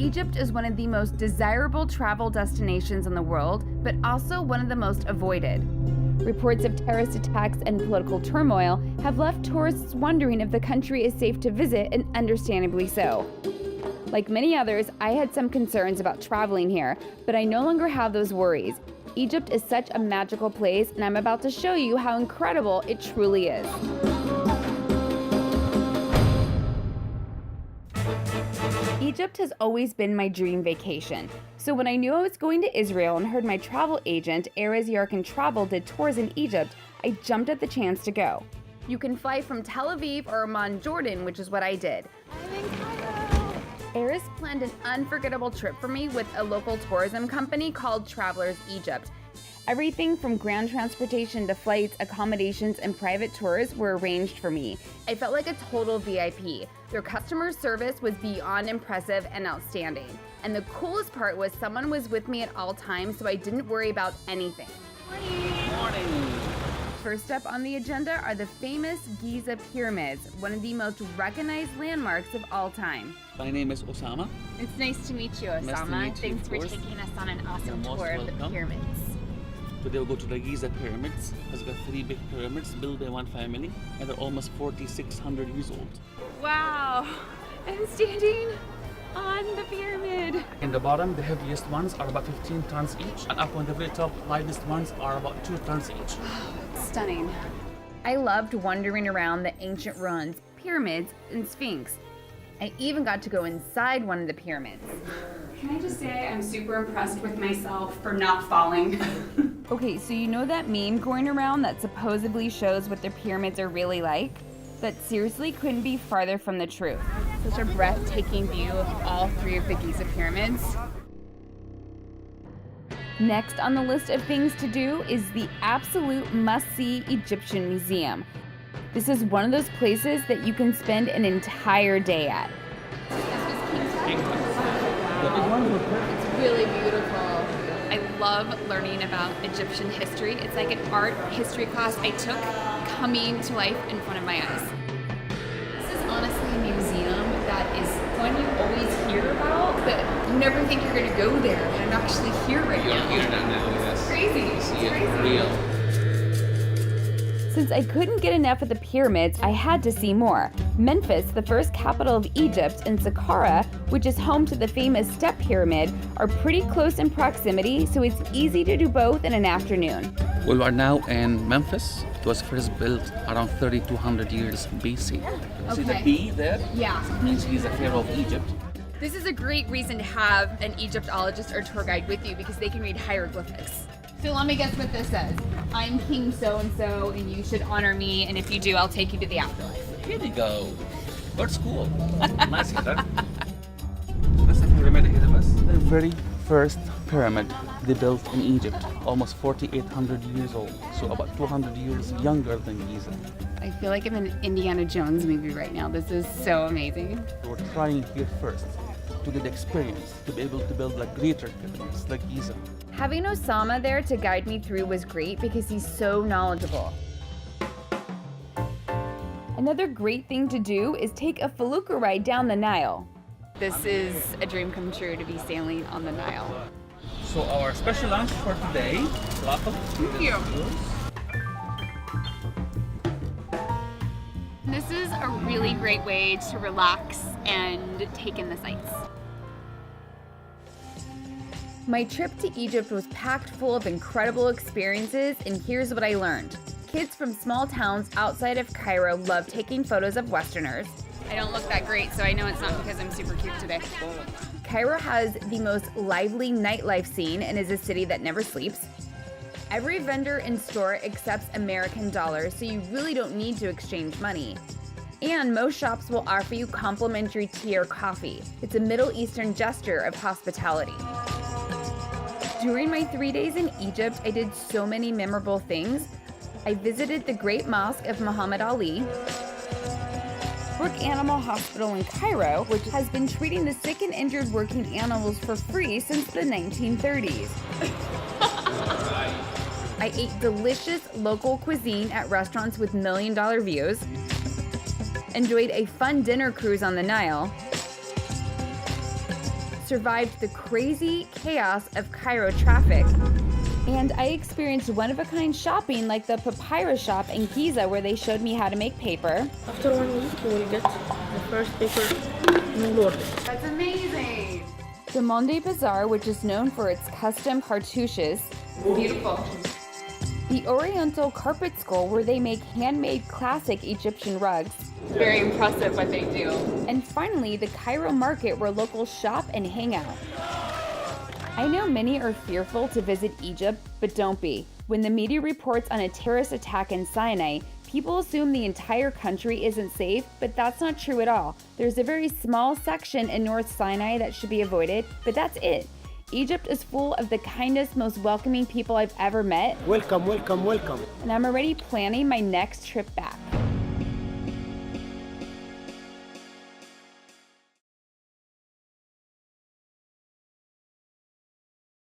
Egypt is one of the most desirable travel destinations in the world, but also one of the most avoided. Reports of terrorist attacks and political turmoil have left tourists wondering if the country is safe to visit, and understandably so. Like many others, I had some concerns about traveling here, but I no longer have those worries. Egypt is such a magical place, and I'm about to show you how incredible it truly is. Egypt has always been my dream vacation. So when I knew I was going to Israel and heard my travel agent, Erez Yarkin Travel, did tours in Egypt, I jumped at the chance to go. You can fly from Tel Aviv or Amman, Jordan, which is what I did. I'm in Cairo. Erez planned an unforgettable trip for me with a local tourism company called Travelers Egypt. Everything from ground transportation to flights, accommodations, and private tours were arranged for me. I felt like a total VIP. Their customer service was beyond impressive and outstanding. And the coolest part was someone was with me at all times, so I didn't worry about anything. Morning. First up on the agenda are the famous Giza pyramids, one of the most recognized landmarks of all time. My name is Osama. It's nice to meet you, Osama. Nice to meet you, Thanks for of course. taking us on an awesome You're most tour of the welcome. pyramids. Today we'll go to the Giza pyramids. It's got 3 big pyramids built by one family, and they're almost 4,600 years old. Wow, I'm standing on the pyramid. In the bottom, the heaviest ones are about 15 tons each, and up on the very top, lightest ones are about 2 tons each. Stunning. I loved wandering around the ancient ruins, pyramids, and sphinx. I even got to go inside one of the pyramids. Can I just say I'm super impressed with myself for not falling? Okay, so you know that meme going around that supposedly shows what the pyramids are really like? That seriously couldn't be farther from the truth. Such a breathtaking view of all 3 of the Giza pyramids. Next on the list of things to do is the absolute must-see Egyptian Museum. This is one of those places that you can spend an entire day at. It's really beautiful. I love learning about Egyptian history. It's like an art history class I took coming to life in front of my eyes. This is honestly a museum that is one you always hear about, but you never think you're going to go there. And I'm actually here right now. You're here now, yes. It's crazy. See It's it crazy. for real. Since I couldn't get enough of the pyramids, I had to see more. Memphis, the first capital of Egypt, and Saqqara, which is home to the famous Step Pyramid, are pretty close in proximity, so it's easy to do both in an afternoon. We are now in Memphis. It was first built around 3,200 years BC. See the Okay. B there? Yeah. It means he's a pharaoh of Egypt. This is a great reason to have an Egyptologist or tour guide with you because they can read hieroglyphics. So let me guess what this says. I'm King so-and-so and you should honor me, and if you do, I'll take you to the afterlife. Here we go. What's cool? Nice, huh? That's the pyramid ahead of us. The very first pyramid they built in Egypt, almost 4,800 years old, so about 200 years younger than Giza. I feel like I'm in an Indiana Jones movie right now. This is so amazing. We're trying here first to get experience, to be able to build like greater pyramids like Giza. Having Osama there to guide me through was great because he's so knowledgeable. Another great thing to do is take a felucca ride down the Nile. This is a dream come true to be sailing on the Nile. So our special lunch for today, Thank you. This is a really great way to relax and take in the sights. My trip to Egypt was packed full of incredible experiences, and here's what I learned. Kids from small towns outside of Cairo love taking photos of Westerners. I don't look that great, so I know it's not because I'm super cute today. Cairo has the most lively nightlife scene and is a city that never sleeps. Every vendor and store accepts American dollars, so you really don't need to exchange money. And most shops will offer you complimentary tea or coffee. It's a Middle Eastern gesture of hospitality. During my 3 days in Egypt, I did so many memorable things. I visited the Great Mosque of Muhammad Ali, Brook Animal Hospital in Cairo, which has been treating the sick and injured working animals for free since the 1930s. I ate delicious local cuisine at restaurants with million-dollar views, enjoyed a fun dinner cruise on the Nile, survived the crazy chaos of Cairo traffic. And I experienced one-of-a-kind shopping like the papyrus shop in Giza where they showed me how to make paper. After 1 week, you will get the first paper in the world. That's amazing! The Monde Bazaar, which is known for its custom cartouches. Beautiful. The Oriental Carpet School, where they make handmade classic Egyptian rugs. Very impressive what they do. And finally, the Cairo Market, where locals shop and hang out. I know many are fearful to visit Egypt, but don't be. When the media reports on a terrorist attack in Sinai, people assume the entire country isn't safe, but that's not true at all. There's a very small section in North Sinai that should be avoided, but that's it. Egypt is full of the kindest, most welcoming people I've ever met. Welcome, welcome, welcome. And I'm already planning my next trip back.